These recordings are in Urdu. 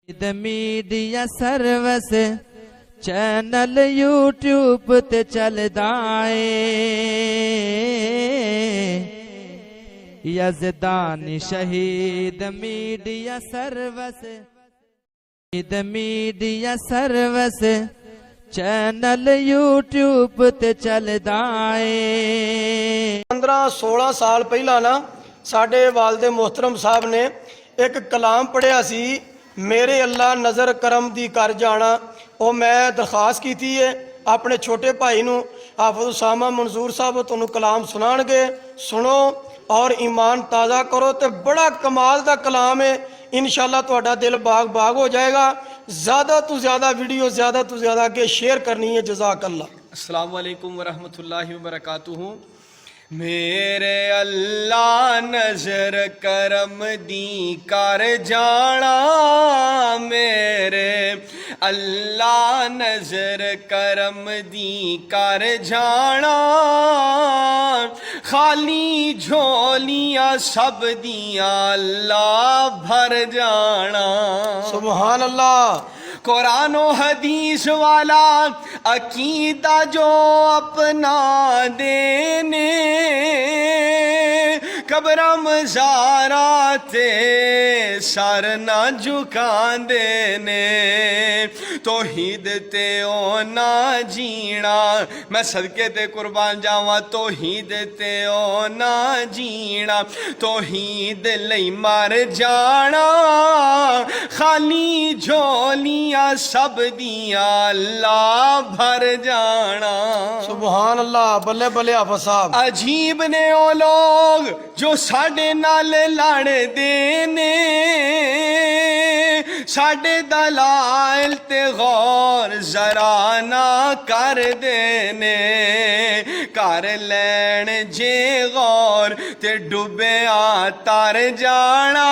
میڈیا سروس چینل یوٹیوب تے چلدا اے یزدانی شہید میڈیا سروس چینل یوٹیوب تے چلدا اے 15-16 سال پہلا نا ساڈے والد محترم صاحب نے ایک کلام پڑھیا سی میرے اللہ نظر کرم دی کر جانا وہ میں درخواست کی ہے اپنے چھوٹے بھائی نو حافظ اسامہ منظور صاحب تنوں کلام سنان گے سنو اور ایمان تازہ کرو تے بڑا کمال دا کلام ہے انشاءاللہ تہاڈا دل باغ باغ ہو جائے گا زیادہ تو زیادہ ویڈیو زیادہ تو زیادہ کے شیئر کرنی ہے جزاک اللہ السلام علیکم ورحمۃ اللہ وبرکاتہ میرے اللہ نظر کرم دی کر جانا میرے اللہ نظر کرم دی کر جانا خالی جھولیاں سب دیاں اللہ بھر جانا سبحان اللہ قرآن و حدیث والا عقیدہ جو اپنا دینے قبر مزارات سر نہ جھکان دینے توحید تے او نہ جینا میں صدقے تے قربان جاواں توحید تے او نہ جینا توحید لئی مر جانا خالی جھولیاں سب دیاں اللہ بھر جانا سبحان اللہ بلے بلے حافظ صاحب عجیب نے او لوگ جو ساڈے نال لڑ دینے ساڈے دلائل تے غور ذرا نہ کر دینے کر لین جے غور تے ڈوبیا تر جانا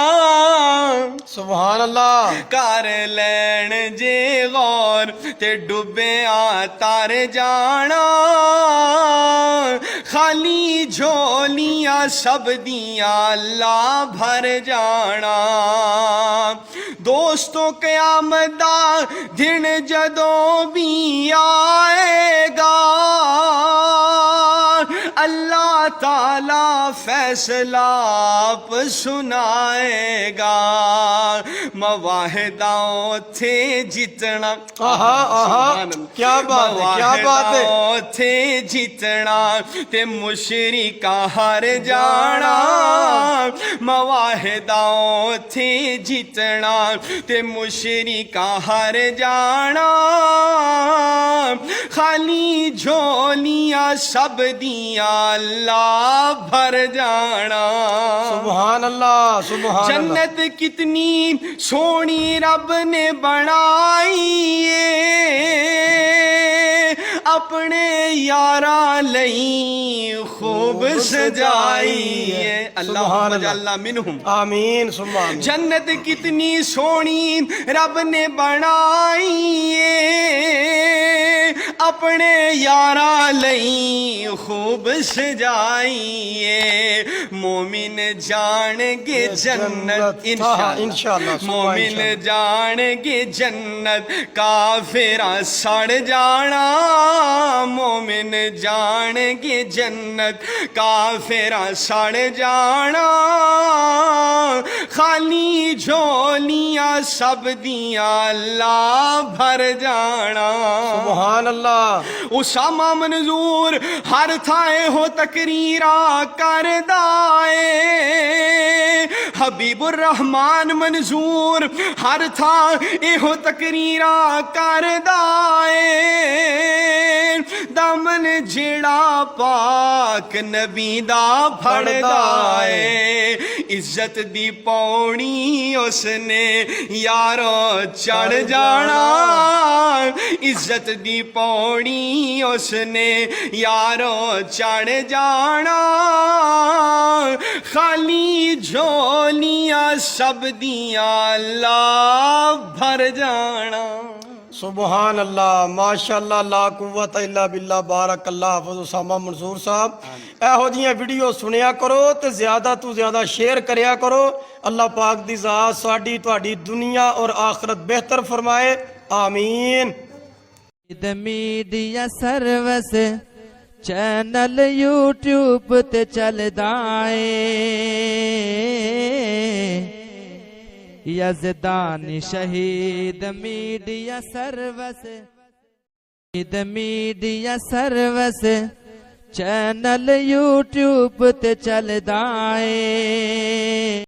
سبحان اللہ کر لین جے غور تے ڈوبیا تر جانا خالی جھولیاں سب دیاں اللہ بھر جانا دوستوں قیامت دا دن جدوں بھی آئے گا اللہ تعالی فیصلہ آپ سنائے گا مواہداں تھے جتنا کیا بات ہے تھے جتنا تے مشرکاں ہر جانا مواہداں تھے جتنا تے مشرکاں ہر جانا خالی جھولیاں سب دیاں اللہ بھر جانا سبحان اللہ سبحان اللہ جنت کتنی سونی رب نے بنائی اپنے یاراں لئی خوب سجائی ہے اللہم اجعلنا منہم آمین سبحان جنت کتنی سونی رب نے بنائی اپنے یاراں لئی خوب سجائی مومن جان گے جنت انشاءاللہ مومن جان گے جنت کافراں سڑ جانا مومن جان گے جنت کافراں سڑ جانا خالی جھولیاں سب دیاں اللہ بھر جانا سبحان اللہ اسامہ منظور ہر تھائے ہو تقریرا کر دائے حبیب الرحمن منظور ہر تھائے ہو تقریرا کر دائے دامن جڑا پاک نبی دا پھڑ دائے عزت دی پوڑی اس نے یارو چڑھ جانا عزت دی پوڑی اس نے یارو چڑھ جانا خالی جھولیاں سب دیاں اللہ بھر جانا سبحان اللہ ماشاءاللہ لا قوت الا باللہ بارک اللہ حافظ اسامہ منصور صاحب ਇਹੋ ਜਿਹੀਆਂ ਵੀਡੀਓ ਸੁਣਿਆ ਕਰੋ ਤੇ ਜ਼ਿਆਦਾ ਤੋਂ ਜ਼ਿਆਦਾ ਸ਼ੇਅਰ ਕਰਿਆ ਕਰੋ اللہ پاک دی ذات ساڈی تہاڈی دنیا اور آخرت بہتر فرمائے آمین میڈیا سروس چینل یوٹیوب تے چلدا اے یزدانی شہید میڈیا سروس چینل یوٹیوب تے چلدا اے